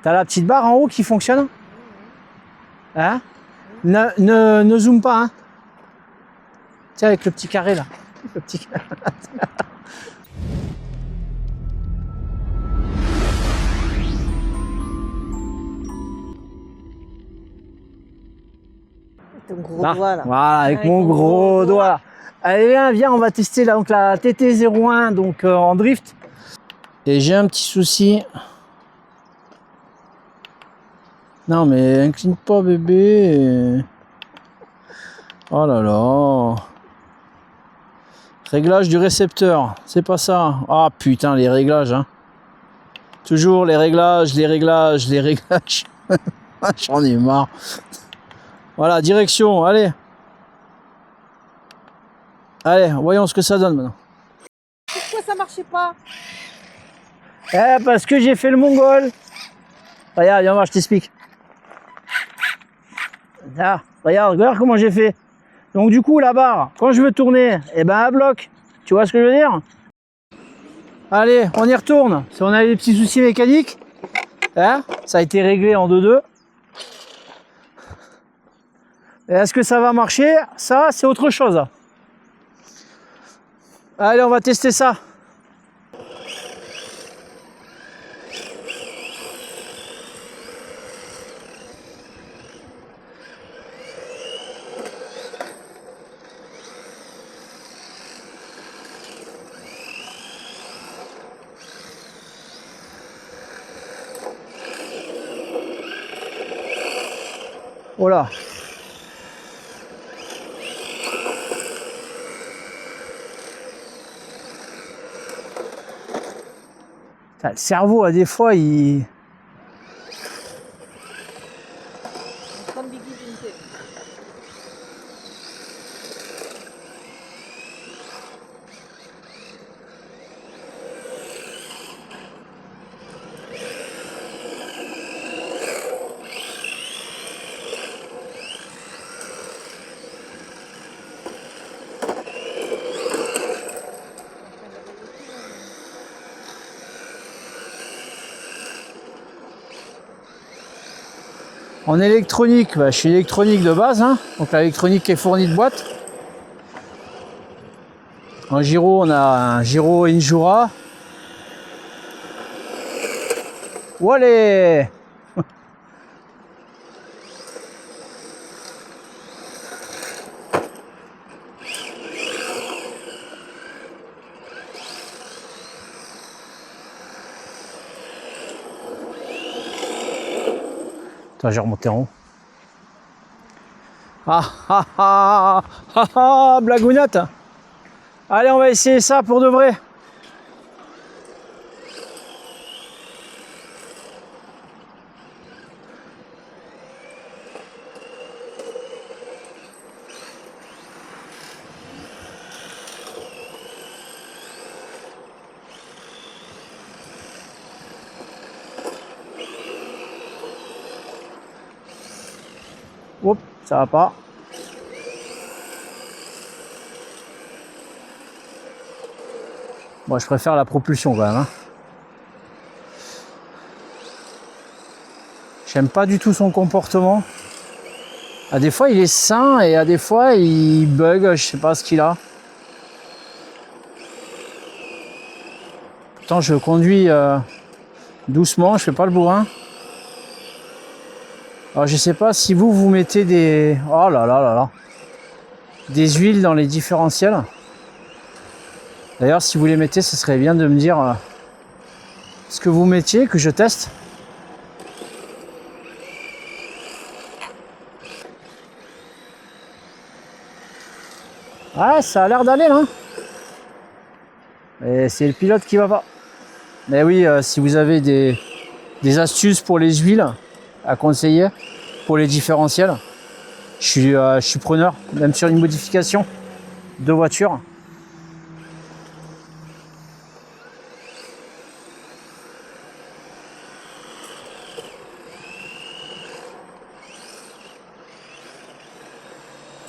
T'as la petite barre en haut qui fonctionne? Hein? Ne zoome pas, hein? Tiens, avec le petit carré là. Le petit carré. Ton gros doigt là. Voilà, avec mon gros doigt. Allez, viens, on va tester là, donc la TT01 donc, en drift. Et j'ai un petit souci. Non, mais incline pas, bébé. Oh là là. Réglage du récepteur, c'est pas ça. Ah putain, les réglages, hein. Toujours les réglages, les réglages, les réglages. J'en ai marre. Voilà, direction, allez. Allez, voyons ce que ça donne maintenant. Pourquoi ça marchait pas? Eh, parce que j'ai fait le mongol. Regarde, viens voir, je t'explique. Ah, regarde comment j'ai fait. Donc du coup, la barre, quand je veux tourner, eh ben, elle bloque. Tu vois ce que je veux dire? Allez, on y retourne. Si on a des petits soucis mécaniques, hein, ça a été réglé en 2-2. Est-ce que ça va marcher? Ça, c'est autre chose. Allez, on va tester ça. Voilà. Le cerveau, à des fois, il... En électronique, bah, je suis électronique de base, hein. Donc l'électronique est fournie de boîte. En gyro, on a un gyro Injura. Wallé! Attends, j'ai remonté en haut. Blagounette. Allez, on va essayer ça pour de vrai. Hop, ça va pas. Moi, je préfère la propulsion quand même, hein. J'aime pas du tout son comportement. À des fois, il est sain et à des fois, il bug. Je sais pas ce qu'il a. Pourtant, je conduis doucement. Je fais pas le bourrin. Alors, je sais pas si vous mettez des... Oh là là là là. Des huiles dans les différentiels. D'ailleurs, si vous les mettez, ce serait bien de me dire ce que vous mettiez, que je teste. Ouais, ça a l'air d'aller là. Et c'est le pilote qui va pas. Mais oui, si vous avez des astuces pour les huiles à conseiller, pour les différentiels, je suis preneur, même sur une modification de voiture.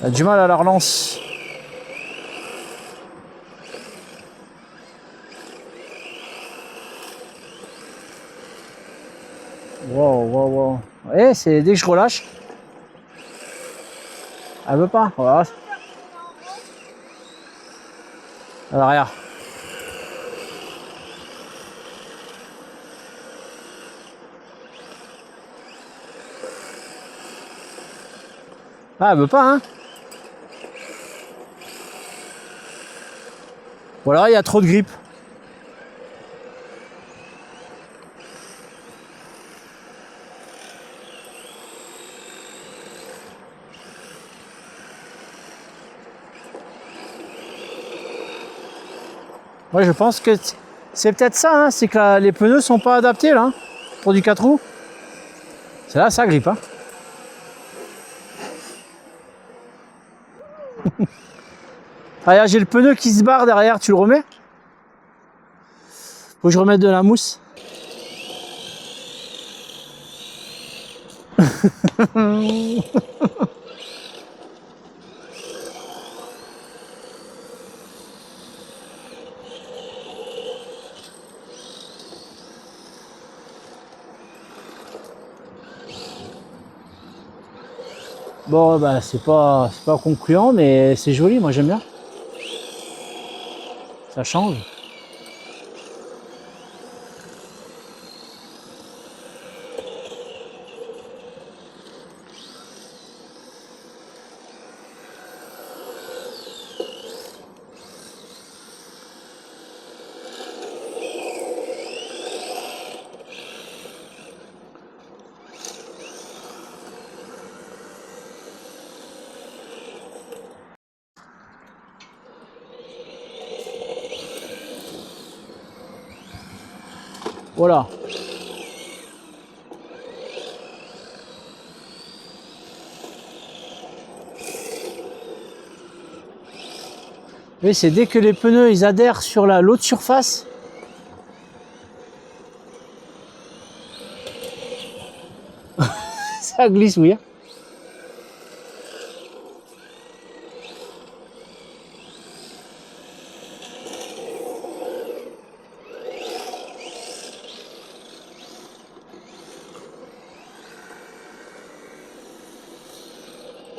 On a du mal à la relance. Wow, wow, wow. Et c'est dès que je relâche. Elle veut pas. Voilà. À l'arrière. Ah, elle veut pas, hein. Voilà, il y a trop de grippe. Ouais, je pense que c'est peut-être ça, hein, c'est que les pneus sont pas adaptés là, hein, pour du 4 roues. C'est là, ça grippe. Hein. Ah, j'ai le pneu qui se barre derrière, tu le remets? Faut que je remette de la mousse. Bon, bah c'est pas concluant, mais c'est joli, moi j'aime bien. Ça change. Voilà. Oui, c'est dès que les pneus ils adhèrent sur l'autre surface. Ça glisse, oui.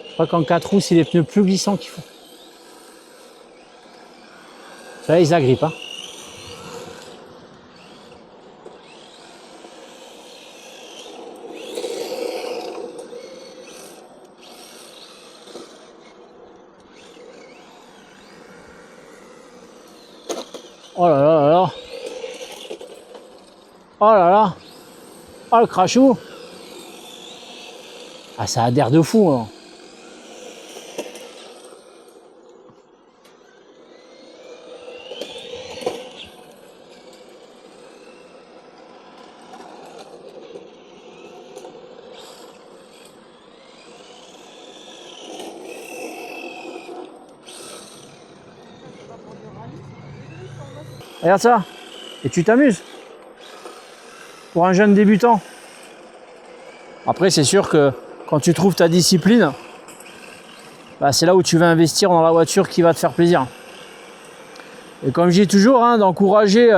Je crois qu'en 4 roues, c'est les pneus plus glissants qu'il faut. Ça, ils agrippent. Hein. Oh là là là là. Oh là là. Oh le crachou. Ah, ça adhère de fou. Hein. Regarde ça. Et tu t'amuses. Pour un jeune débutant. Après, c'est sûr que quand tu trouves ta discipline, bah, c'est là où tu vas investir dans la voiture qui va te faire plaisir. Et comme je dis toujours, hein, d'encourager,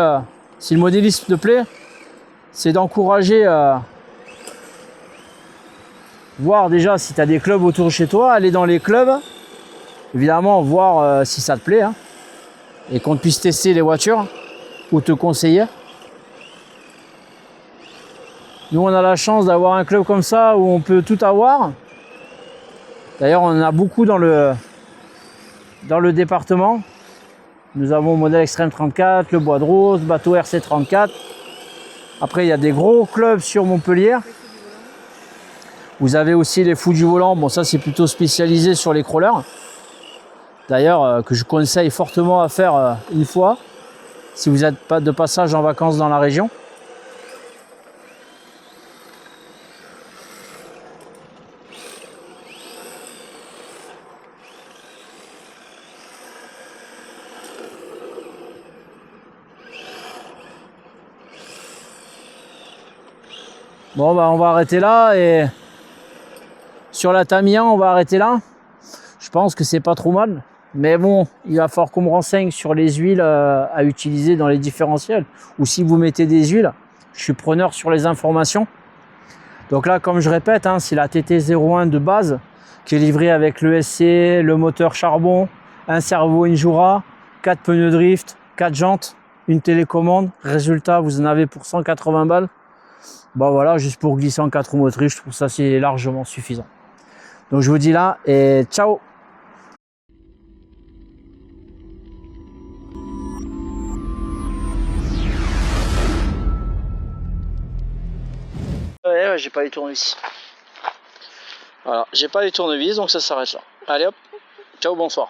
si le modélisme te plaît, c'est d'encourager, voir déjà si tu as des clubs autour de chez toi, aller dans les clubs, évidemment voir si ça te plaît, hein, et qu'on puisse tester les voitures ou te conseiller. Nous, on a la chance d'avoir un club comme ça où on peut tout avoir. D'ailleurs, on en a beaucoup dans le département. Nous avons le modèle Extreme 34, le Bois de Rose, bateau RC 34. Après, il y a des gros clubs sur Montpellier. Vous avez aussi les Fous du Volant. Bon, ça, c'est plutôt spécialisé sur les crawlers. D'ailleurs, que je conseille fortement à faire une fois, si vous n'êtes pas de passage en vacances dans la région. Bon, bah, on va arrêter là et sur la Tamiya, on va arrêter là. Je pense que c'est pas trop mal. Mais bon, il va falloir qu'on me renseigne sur les huiles à utiliser dans les différentiels. Ou si vous mettez des huiles, je suis preneur sur les informations. Donc là, comme je répète, hein, c'est la TT01 de base qui est livrée avec le SC, le moteur charbon, un servo Injura, 4 pneus drift, 4 jantes, une télécommande. Résultat, vous en avez pour 180 balles. Bon voilà, juste pour glisser en 4 roues motrices, je trouve ça c'est largement suffisant. Donc je vous dis là et ciao. Ouais, j'ai pas les tournevis. Voilà, j'ai pas les tournevis, donc ça s'arrête là. Allez hop, ciao, bonsoir.